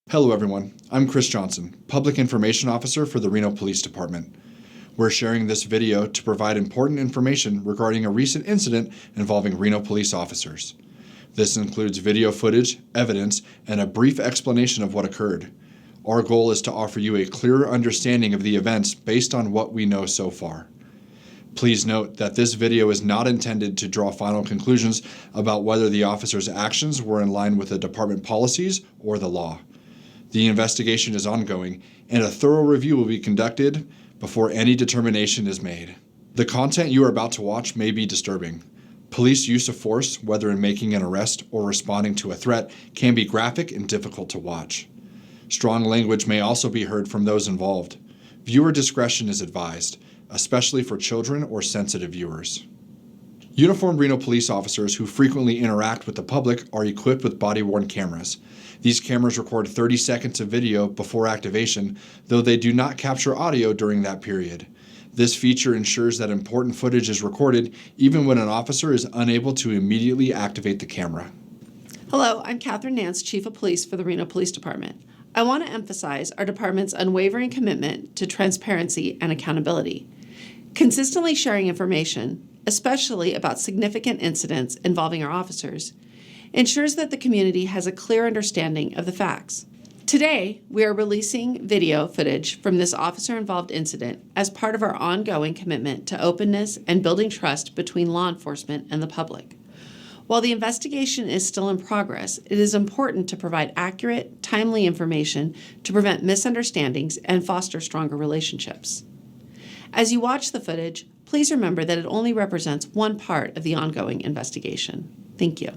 Hello everyone, I'm Chris Johnson, Public Information Officer for the Reno Police Department. We're sharing this video to provide important information regarding a recent incident involving Reno police officers. This includes video footage, evidence, and a brief explanation of what occurred. Our goal is to offer you a clearer understanding of the events based on what we know so far. Please note that this video is not intended to draw final conclusions about whether the officers' actions were in line with the department policies or the law. The investigation is ongoing, and a thorough review will be conducted before any determination is made. The content you are about to watch may be disturbing. Police use of force, whether in making an arrest or responding to a threat, can be graphic and difficult to watch. Strong language may also be heard from those involved. Viewer discretion is advised, especially for children or sensitive viewers. Uniformed Reno police officers who frequently interact with the public are equipped with body-worn cameras. These cameras record 30 seconds of video before activation, though they do not capture audio during that period. This feature ensures that important footage is recorded even when an officer is unable to immediately activate the camera. Hello, I'm Catherine Nance, Chief of Police for the Reno Police Department. I want to emphasize our department's unwavering commitment to transparency and accountability. Consistently sharing information, especially about significant incidents involving our officers, ensures that the community has a clear understanding of the facts. Today, we are releasing video footage from this officer-involved incident as part of our ongoing commitment to openness and building trust between law enforcement and the public. While the investigation is still in progress, it is important to provide accurate, timely information to prevent misunderstandings and foster stronger relationships. As you watch the footage, please remember that it only represents one part of the ongoing investigation. Thank you.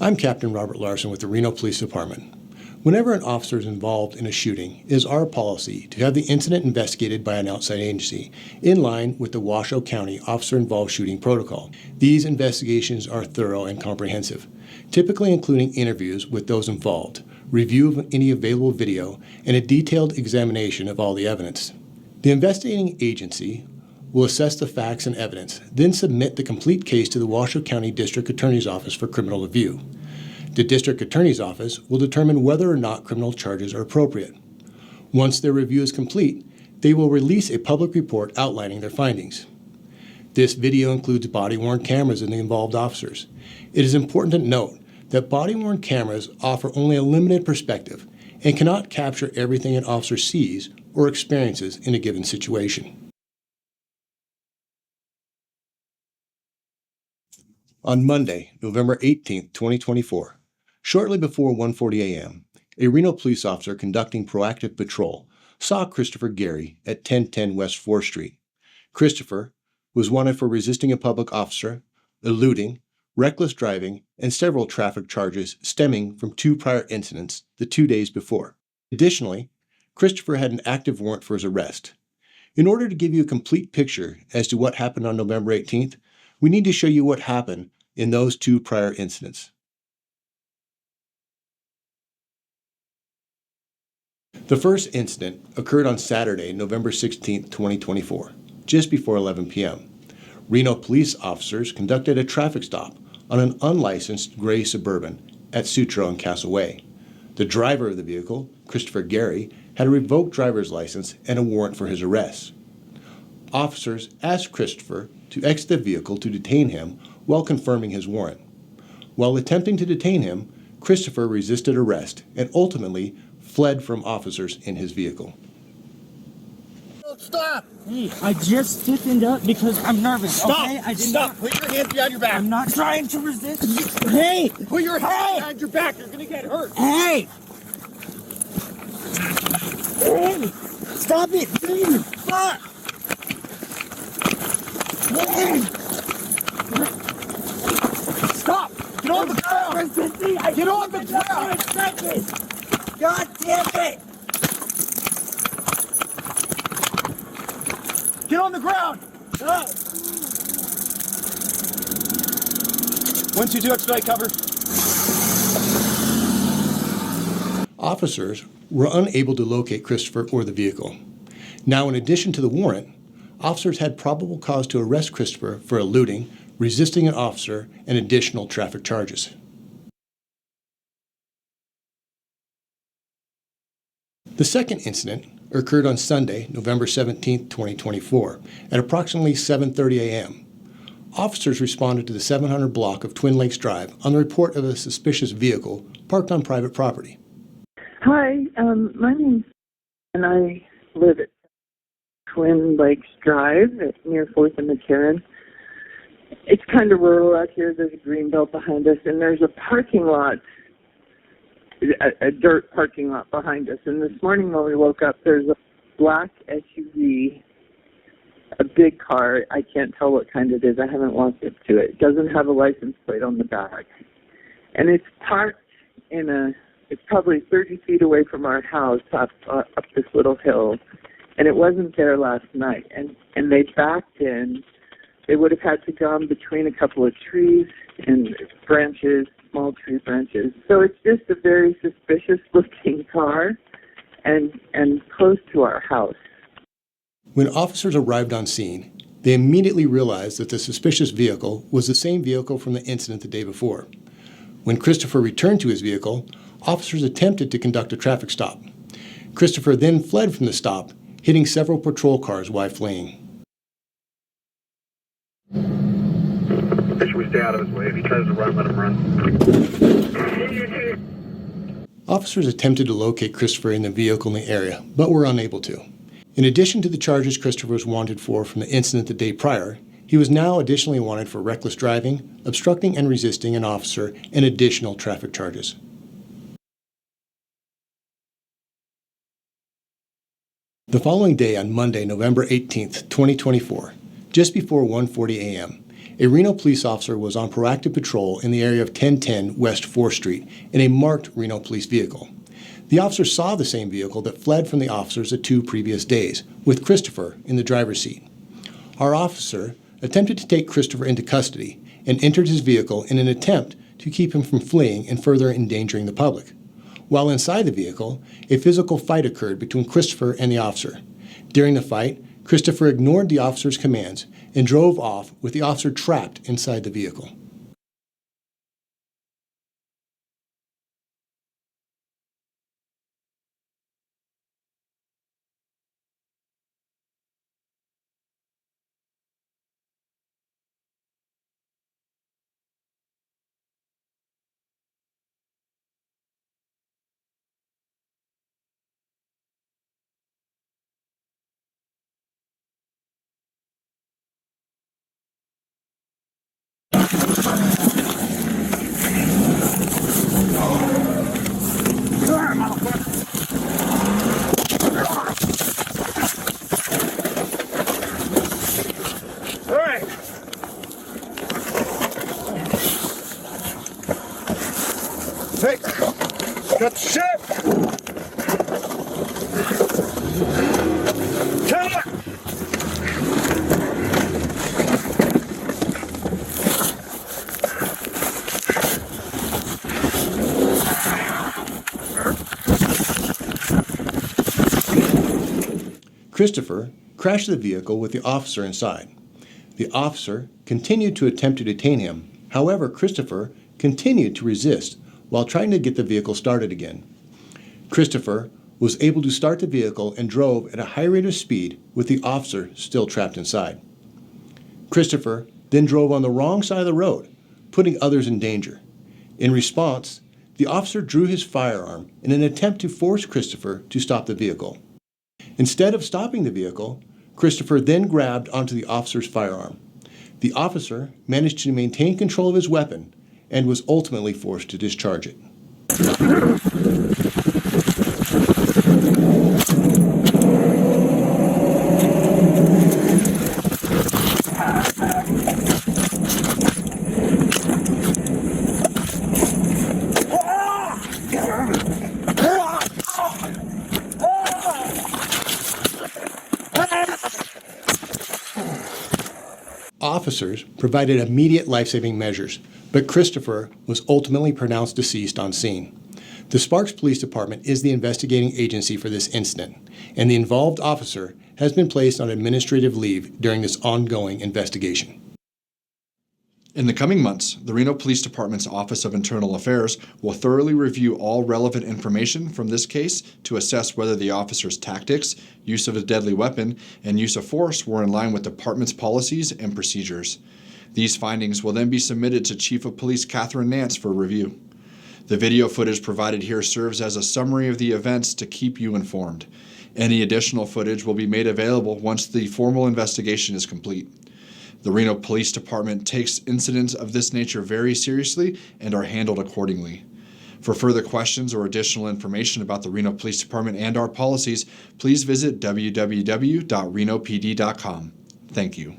I'm Captain Robert Larson with the Reno Police Department. Whenever an officer is involved in a shooting, it is our policy to have the incident investigated by an outside agency, in line with the Washoe County Officer-Involved Shooting Protocol. These investigations are thorough and comprehensive, typically including interviews with those involved, review of any available video, and a detailed examination of all the evidence. The investigating agency will assess the facts and evidence, then submit the complete case to the Washoe County District Attorney's Office for criminal review. The District Attorney's Office will determine whether or not criminal charges are appropriate. Once their review is complete, they will release a public report outlining their findings. This video includes body-worn cameras in the involved officers. It is important to note that body-worn cameras offer only a limited perspective and cannot capture everything an officer sees or experiences in a given situation. On Monday, November 18, 2024, shortly before 1:40 a.m., a Reno police officer conducting proactive patrol saw Christopher Gary at 1010 West 4th Street. Christopher was wanted for resisting a public officer, eluding, reckless driving, and several traffic charges stemming from 2 prior incidents the 2 days before. Additionally, Christopher had an active warrant for his arrest. In order to give you a complete picture as to what happened on November 18th, we need to show you what happened in those 2 prior incidents. The first incident occurred on Saturday, November 16, 2024, just before 11 p.m. Reno police officers conducted a traffic stop on an unlicensed gray Suburban at Sutro and Castle Way. The driver of the vehicle, Christopher Gary, had a revoked driver's license and a warrant for his arrest. Officers asked Christopher to exit the vehicle to detain him while confirming his warrant. While attempting to detain him, Christopher resisted arrest and ultimately fled from officers in his vehicle. Stop! Hey, I just stiffened up because I'm nervous. Stop! Okay? I did Stop! not. Put your hands behind your back. I'm not trying to resist. Hey! Put your hands behind your back. You're gonna get hurt. Hey! Hey! Stop it! Please! Stop! Hey! Stop! Get on the ground! Get on the ground! God damn it! Get on the ground! 122 expedite cover. Officers were unable to locate Christopher or the vehicle. Now, in addition to the warrant, officers had probable cause to arrest Christopher for eluding, resisting an officer, and additional traffic charges. The second incident occurred on Sunday, November 17, 2024, at approximately 7:30 a.m. Officers responded to the 700 block of Twin Lakes Drive on the report of a suspicious vehicle parked on private property. Hi, my name's and I live at Twin Lakes Drive near 4th and McCarran. It's kind of rural out here. There's a green belt behind us, and there's a parking lot, a dirt parking lot behind us. And this morning when we woke up, there's a black SUV, a big car. I can't tell what kind it is. I haven't walked up to it. It doesn't have a license plate on the back. And it's parked it's probably 30 feet away from our house up this little hill. And it wasn't there last night. And they backed in. They would have had to go in between a couple of trees and branches, small tree branches. So it's just a very suspicious-looking car and close to our house. When officers arrived on scene, they immediately realized that the suspicious vehicle was the same vehicle from the incident the day before. When Christopher returned to his vehicle, officers attempted to conduct a traffic stop. Christopher then fled from the stop, hitting several patrol cars while fleeing. Should we stay out of his way? If he tries to run, let him run. Officers attempted to locate Christopher in the vehicle in the area, but were unable to. In addition to the charges Christopher was wanted for from the incident the day prior, he was now additionally wanted for reckless driving, obstructing and resisting an officer, and additional traffic charges. The following day, on Monday, November 18, 2024, just before 1:40 a.m., a Reno police officer was on proactive patrol in the area of 1010 West 4th Street in a marked Reno police vehicle. The officer saw the same vehicle that fled from the officers the 2 previous days, with Christopher in the driver's seat. Our officer attempted to take Christopher into custody and entered his vehicle in an attempt to keep him from fleeing and further endangering the public. While inside the vehicle, a physical fight occurred between Christopher and the officer. During the fight, Christopher ignored the officer's commands and drove off with the officer trapped inside the vehicle. Hey, got the shit. Come on. Christopher crashed the vehicle with the officer inside. The officer continued to attempt to detain him. However, Christopher continued to resist while trying to get the vehicle started again. Christopher was able to start the vehicle and drove at a high rate of speed with the officer still trapped inside. Christopher then drove on the wrong side of the road, putting others in danger. In response, the officer drew his firearm in an attempt to force Christopher to stop the vehicle. Instead of stopping the vehicle, Christopher then grabbed onto the officer's firearm. The officer managed to maintain control of his weapon and was ultimately forced to discharge it. Officers provided immediate life-saving measures, but Christopher was ultimately pronounced deceased on scene. The Sparks Police Department is the investigating agency for this incident, and the involved officer has been placed on administrative leave during this ongoing investigation. In the coming months, the Reno Police Department's Office of Internal Affairs will thoroughly review all relevant information from this case to assess whether the officer's tactics, use of a deadly weapon, and use of force were in line with the department's policies and procedures. These findings will then be submitted to Chief of Police Catherine Nance for review. The video footage provided here serves as a summary of the events to keep you informed. Any additional footage will be made available once the formal investigation is complete. The Reno Police Department takes incidents of this nature very seriously and are handled accordingly. For further questions or additional information about the Reno Police Department and our policies, please visit www.renopd.com. Thank you.